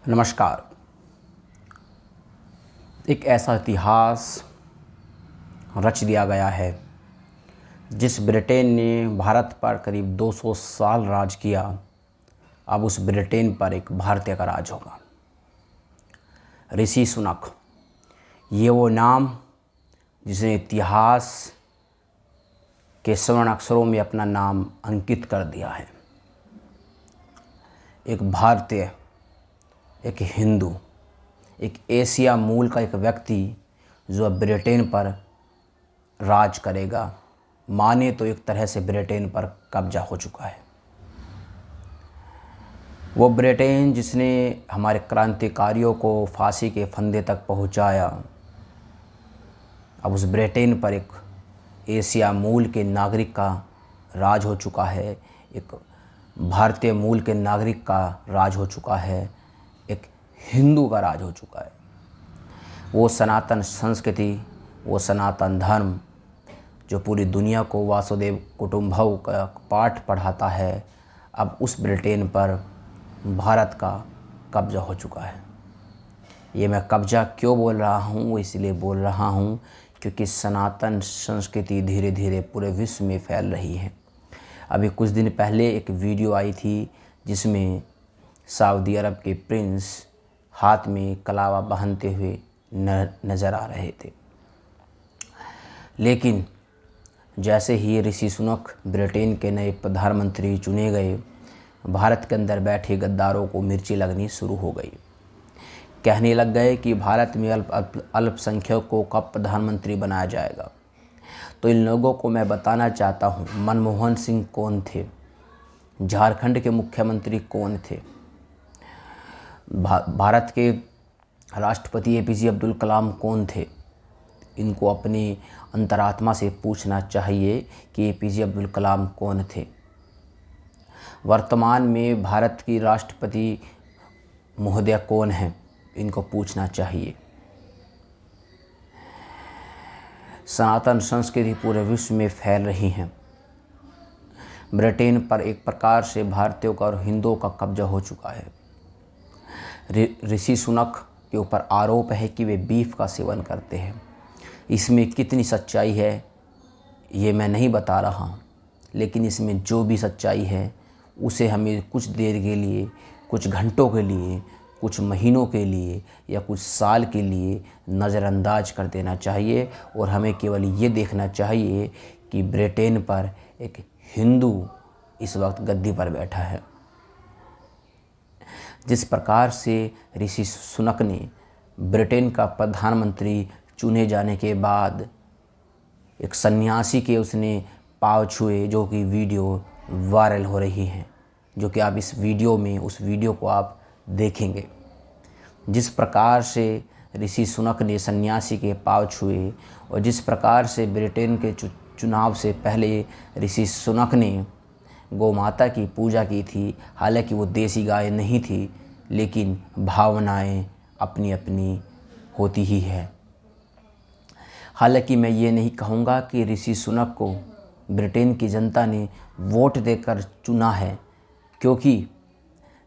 नमस्कार। एक ऐसा इतिहास रच दिया गया है जिस ब्रिटेन ने भारत पर करीब 200 साल राज किया। अब उस ब्रिटेन पर एक भारतीय का राज होगा। ऋषि सुनक, ये वो नाम जिसने इतिहास के स्वर्ण अक्षरों में अपना नाम अंकित कर दिया है। एक भारतीय, एक हिंदू, एक एशिया मूल का एक व्यक्ति जो अब ब्रिटेन पर राज करेगा। माने तो एक तरह से ब्रिटेन पर कब्जा हो चुका है। वो ब्रिटेन जिसने हमारे क्रांतिकारियों को फांसी के फंदे तक पहुंचाया, अब उस ब्रिटेन पर एक एशिया मूल के नागरिक का राज हो चुका है। एक भारतीय मूल के नागरिक का राज हो चुका है। एक हिंदू का राज हो चुका है। वो सनातन संस्कृति, वो सनातन धर्म जो पूरी दुनिया को वासुदेव कुटुंबकम का पाठ पढ़ाता है, अब उस ब्रिटेन पर भारत का कब्जा हो चुका है। ये मैं कब्जा क्यों बोल रहा हूँ? इसलिए बोल रहा हूँ क्योंकि सनातन संस्कृति धीरे धीरे पूरे विश्व में फैल रही है। अभी कुछ दिन पहले एक वीडियो आई थी जिसमें सऊदी अरब के प्रिंस हाथ में कलावा पहनते हुए नज़र आ रहे थे। लेकिन जैसे ही ऋषि सुनक ब्रिटेन के नए प्रधानमंत्री चुने गए, भारत के अंदर बैठे गद्दारों को मिर्ची लगनी शुरू हो गई। कहने लग गए कि भारत में अल्पसंख्यक को कब प्रधानमंत्री बनाया जाएगा। तो इन लोगों को मैं बताना चाहता हूँ, मनमोहन सिंह कौन थे, झारखंड के मुख्यमंत्री कौन थे, भारत के राष्ट्रपति एपीजे अब्दुल कलाम कौन थे। इनको अपनी अंतरात्मा से पूछना चाहिए कि एपीजे अब्दुल कलाम कौन थे। वर्तमान में भारत की राष्ट्रपति महोदया कौन हैं, इनको पूछना चाहिए। सनातन संस्कृति पूरे विश्व में फैल रही है। ब्रिटेन पर एक प्रकार से भारतीयों का और हिंदुओं का कब्जा हो चुका है। ऋषि सुनक के ऊपर आरोप है कि वे बीफ का सेवन करते हैं। इसमें कितनी सच्चाई है ये मैं नहीं बता रहा, लेकिन इसमें जो भी सच्चाई है उसे हमें कुछ देर के लिए, कुछ घंटों के लिए, कुछ महीनों के लिए या कुछ साल के लिए नज़रअंदाज कर देना चाहिए और हमें केवल ये देखना चाहिए कि ब्रिटेन पर एक हिंदू इस वक्त गद्दी पर बैठा है। जिस प्रकार से ऋषि सुनक ने ब्रिटेन का प्रधानमंत्री चुने जाने के बाद एक सन्यासी के उसने पाँव छुए, जो कि वीडियो वायरल हो रही है, जो कि आप इस वीडियो में उस वीडियो को आप देखेंगे। जिस प्रकार से ऋषि सुनक ने सन्यासी के पाँव छुए और जिस प्रकार से ब्रिटेन के चुनाव से पहले ऋषि सुनक ने गौमाता की पूजा की थी। हालांकि वो देसी गाय नहीं थी, लेकिन भावनाएं अपनी अपनी होती ही है। हालांकि मैं ये नहीं कहूँगा कि ऋषि सुनक को ब्रिटेन की जनता ने वोट देकर चुना है, क्योंकि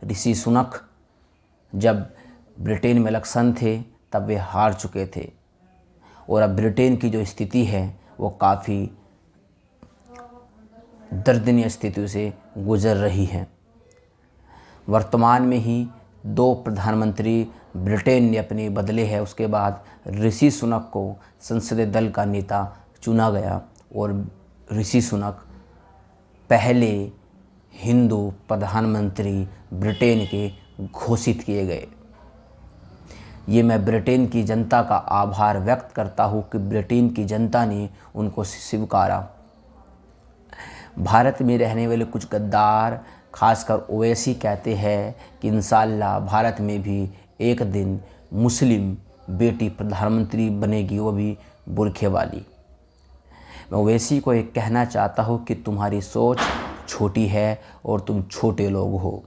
ऋषि सुनक जब ब्रिटेन में इलेक्शन थे तब वे हार चुके थे और अब ब्रिटेन की जो स्थिति है वो काफ़ी दर्दनीय स्थिति से गुजर रही है। वर्तमान में ही 2 प्रधानमंत्री ब्रिटेन ने अपने बदले हैं। उसके बाद ऋषि सुनक को संसदीय दल का नेता चुना गया और ऋषि सुनक पहले हिंदू प्रधानमंत्री ब्रिटेन के घोषित किए गए। ये मैं ब्रिटेन की जनता का आभार व्यक्त करता हूँ कि ब्रिटेन की जनता ने उनको स्वीकारा। भारत में रहने वाले कुछ गद्दार, खासकर ओवैसी, कहते हैं कि इंशाअल्लाह भारत में भी एक दिन मुस्लिम बेटी प्रधानमंत्री बनेगी, वो भी बुरखे वाली। मैं ओवैसी को एक कहना चाहता हूँ कि तुम्हारी सोच छोटी है और तुम छोटे लोग हो।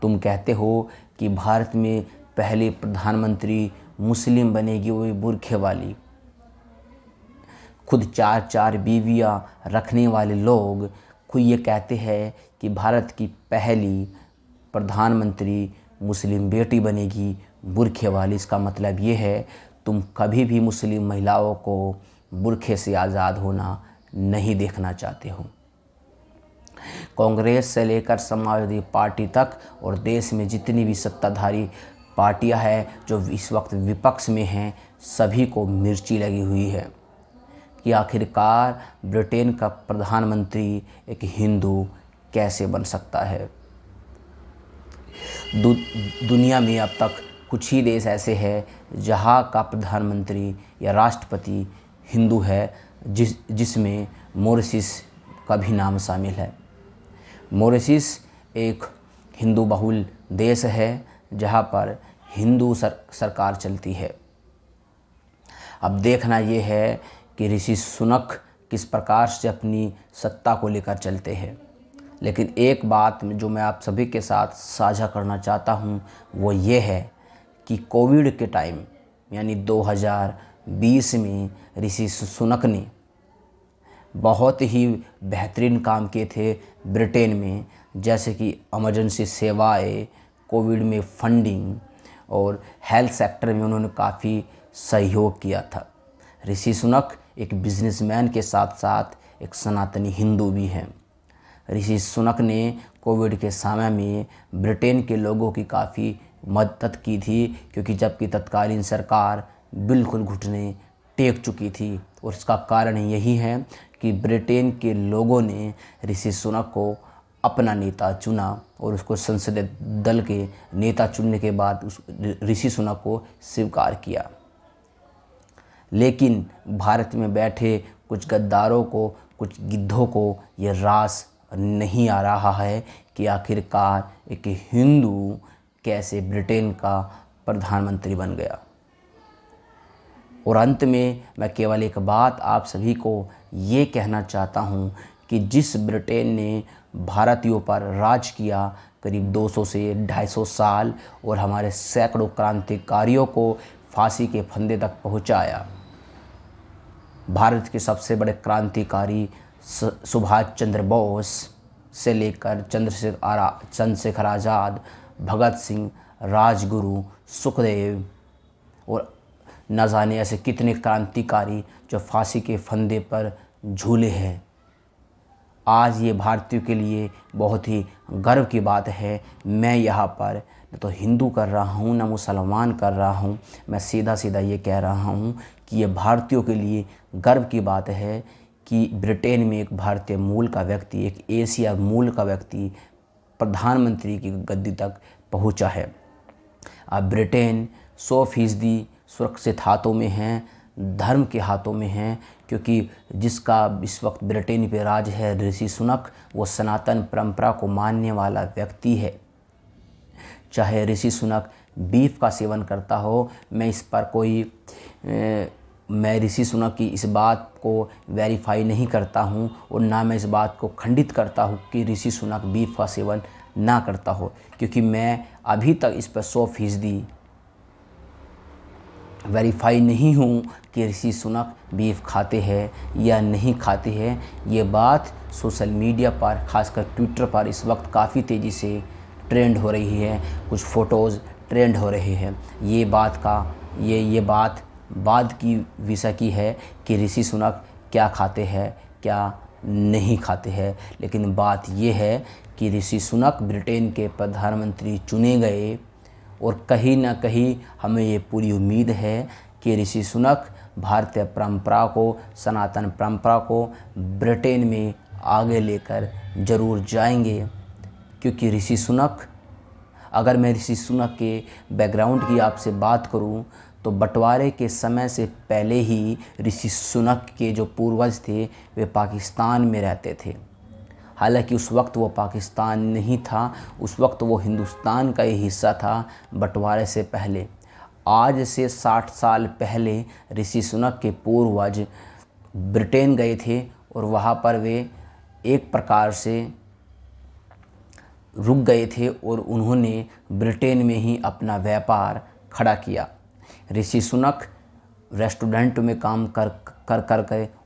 तुम कहते हो कि भारत में पहली प्रधानमंत्री मुस्लिम बनेगी, वो भी बुरखे वाली। खुद 4 बीवियां रखने वाले लोग खुद ये कहते हैं कि भारत की पहली प्रधानमंत्री मुस्लिम बेटी बनेगी बुरखे वाली। इसका मतलब ये है तुम कभी भी मुस्लिम महिलाओं को बुरखे से आज़ाद होना नहीं देखना चाहते हो। कांग्रेस से लेकर समाजवादी पार्टी तक और देश में जितनी भी सत्ताधारी पार्टियां हैं जो इस वक्त विपक्ष में हैं, सभी को मिर्ची लगी हुई है कि आखिरकार ब्रिटेन का प्रधानमंत्री एक हिंदू कैसे बन सकता है। दुनिया में अब तक कुछ ही देश ऐसे हैं जहां का प्रधानमंत्री या राष्ट्रपति हिंदू है, जिसमें मॉरिशस का भी नाम शामिल है। मॉरिशस एक हिंदू बहुल देश है जहां पर हिंदू सरकार चलती है। अब देखना ये है कि ऋषि सुनक किस प्रकार से अपनी सत्ता को लेकर चलते हैं। लेकिन एक बात जो मैं आप सभी के साथ साझा करना चाहता हूँ वो ये है कि कोविड के टाइम यानी 2020 में ऋषि सुनक ने बहुत ही बेहतरीन काम किए थे ब्रिटेन में, जैसे कि इमरजेंसी सेवाएं, कोविड में फंडिंग और हेल्थ सेक्टर में उन्होंने काफ़ी सहयोग किया था। ऋषि सुनक एक बिजनेसमैन के साथ साथ एक सनातनी हिंदू भी हैं। ऋषि सुनक ने कोविड के समय में ब्रिटेन के लोगों की काफ़ी मदद की थी, क्योंकि जबकि तत्कालीन सरकार बिल्कुल घुटने टेक चुकी थी। और इसका कारण यही है कि ब्रिटेन के लोगों ने ऋषि सुनक को अपना नेता चुना और उसको संसदीय दल के नेता चुनने के बाद उस ऋषि सुनक को स्वीकार किया। लेकिन भारत में बैठे कुछ गद्दारों को, कुछ गिद्धों को ये रास नहीं आ रहा है कि आखिरकार एक हिंदू कैसे ब्रिटेन का प्रधानमंत्री बन गया। और अंत में मैं केवल एक बात आप सभी को ये कहना चाहता हूँ कि जिस ब्रिटेन ने भारतीयों पर राज किया करीब 200 से 250 साल और हमारे सैकड़ों क्रांतिकारियों को फांसी के फंदे तक पहुँचाया, भारत के सबसे बड़े क्रांतिकारी सुभाष चंद्र बोस से लेकर चंद्रशेखर आज़ाद, भगत सिंह, राजगुरु, सुखदेव और न जाने ऐसे कितने क्रांतिकारी जो फांसी के फंदे पर झूले हैं। आज ये भारतीयों के लिए बहुत ही गर्व की बात है। मैं यहाँ पर न तो हिंदू कर रहा हूँ न मुसलमान कर रहा हूँ, मैं सीधा सीधा ये कह रहा हूँ कि ये भारतीयों के लिए गर्व की बात है कि ब्रिटेन में एक भारतीय मूल का व्यक्ति, एक एशिया मूल का व्यक्ति प्रधानमंत्री की गद्दी तक पहुंचा है। अब ब्रिटेन 100% सुरक्षित हाथों में है, धर्म के हाथों में है, क्योंकि जिसका इस वक्त ब्रिटेन पे राज है ऋषि सुनक, वो सनातन परंपरा को मानने वाला व्यक्ति है। चाहे ऋषि सुनक बीफ का सेवन करता हो, मैं इस पर मैं ऋषि सुनक की इस बात को वेरीफाई नहीं करता हूँ और ना मैं इस बात को खंडित करता हूँ कि ऋषि सुनक बीफ का सेवन ना करता हो, क्योंकि मैं अभी तक इस पर 100% वेरीफाई नहीं हूँ कि ऋषि सुनक बीफ खाते हैं या नहीं खाते हैं। ये बात सोशल मीडिया पर, खासकर ट्विटर पर इस वक्त काफ़ी तेज़ी से ट्रेंड हो रही है, कुछ फ़ोटोज़ ट्रेंड हो रहे हैं। ये बात बाद की विषय की है कि ऋषि सुनक क्या खाते हैं क्या नहीं खाते हैं, लेकिन बात ये है कि ऋषि सुनक ब्रिटेन के प्रधानमंत्री चुने गए और कहीं ना कहीं हमें ये पूरी उम्मीद है कि ऋषि सुनक भारतीय परंपरा को, सनातन परंपरा को ब्रिटेन में आगे लेकर ज़रूर जाएंगे। क्योंकि ऋषि सुनक, अगर मैं ऋषि सुनक के बैकग्राउंड की आपसे बात करूं तो बंटवारे के समय से पहले ही ऋषि सुनक के जो पूर्वज थे वे पाकिस्तान में रहते थे। हालांकि उस वक्त वो पाकिस्तान नहीं था, उस वक्त वो हिंदुस्तान का ही हिस्सा था बंटवारे से पहले। आज से 60 साल पहले ऋषि सुनक के पूर्वज ब्रिटेन गए थे और वहाँ पर वे एक प्रकार से रुक गए थे और उन्होंने ब्रिटेन में ही अपना व्यापार खड़ा किया। ऋषि सुनक रेस्टोरेंट में काम कर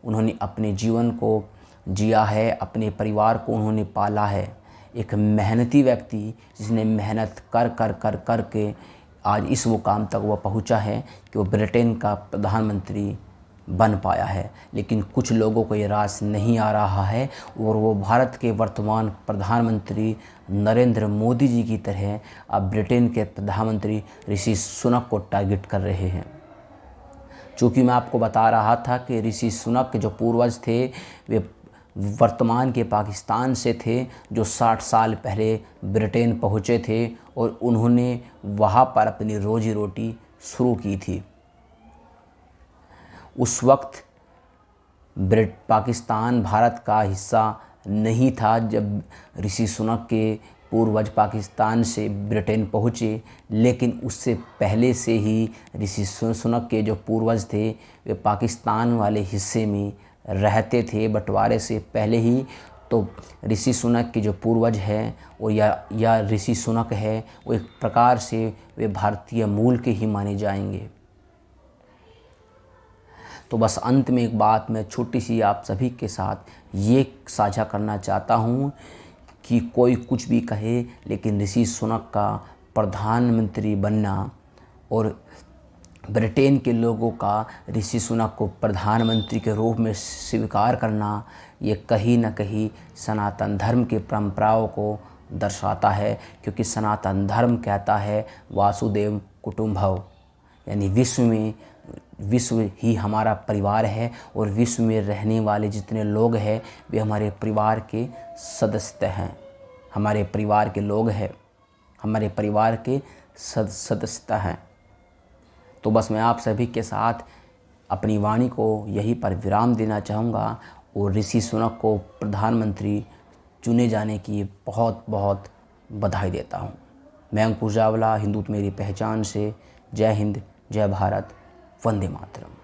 उन्होंने अपने जीवन को जिया है, अपने परिवार को उन्होंने पाला है। एक मेहनती व्यक्ति जिसने मेहनत कर के आज इस मुकाम तक वह पहुंचा है कि वो ब्रिटेन का प्रधानमंत्री बन पाया है। लेकिन कुछ लोगों को ये रास नहीं आ रहा है और वो भारत के वर्तमान प्रधानमंत्री नरेंद्र मोदी जी की तरह अब ब्रिटेन के प्रधानमंत्री ऋषि सुनक को टारगेट कर रहे हैं। चूँकि मैं आपको बता रहा था कि ऋषि सुनक के जो पूर्वज थे वे वर्तमान के पाकिस्तान से थे, जो 60 साल पहले ब्रिटेन पहुँचे थे और उन्होंने वहाँ पर अपनी रोजी रोटी शुरू की थी। उस वक्त पाकिस्तान भारत का हिस्सा नहीं था जब ऋषि सुनक के पूर्वज पाकिस्तान से ब्रिटेन पहुँचे, लेकिन उससे पहले से ही ऋषि सुनक के जो पूर्वज थे वे पाकिस्तान वाले हिस्से में रहते थे बंटवारे से पहले ही। तो ऋषि सुनक के जो पूर्वज हैं और या ऋषि सुनक है वो एक प्रकार से वे भारतीय मूल के ही माने जाएंगे। तो बस अंत में एक बात मैं छोटी सी आप सभी के साथ ये साझा करना चाहता हूँ कि कोई कुछ भी कहे, लेकिन ऋषि सुनक का प्रधानमंत्री बनना और ब्रिटेन के लोगों का ऋषि सुनक को प्रधानमंत्री के रूप में स्वीकार करना, ये कहीं न कहीं सनातन धर्म की परंपराओं को दर्शाता है। क्योंकि सनातन धर्म कहता है वासुदेव कुटुंबकम्, यानी विश्व ही हमारा परिवार है और विश्व में रहने वाले जितने लोग हैं वे हमारे परिवार के सदस्य हैं, हमारे परिवार के लोग हैं, हमारे परिवार के सदस्यता हैं। तो बस मैं आप सभी के साथ अपनी वाणी को यहीं पर विराम देना चाहूँगा और ऋषि सुनक को प्रधानमंत्री चुने जाने की बहुत बहुत बधाई देता हूँ। मैं अंकुश जावला, हिंदुत्व मेरी पहचान से। जय हिंद, जय भारत, वंदे मातरम।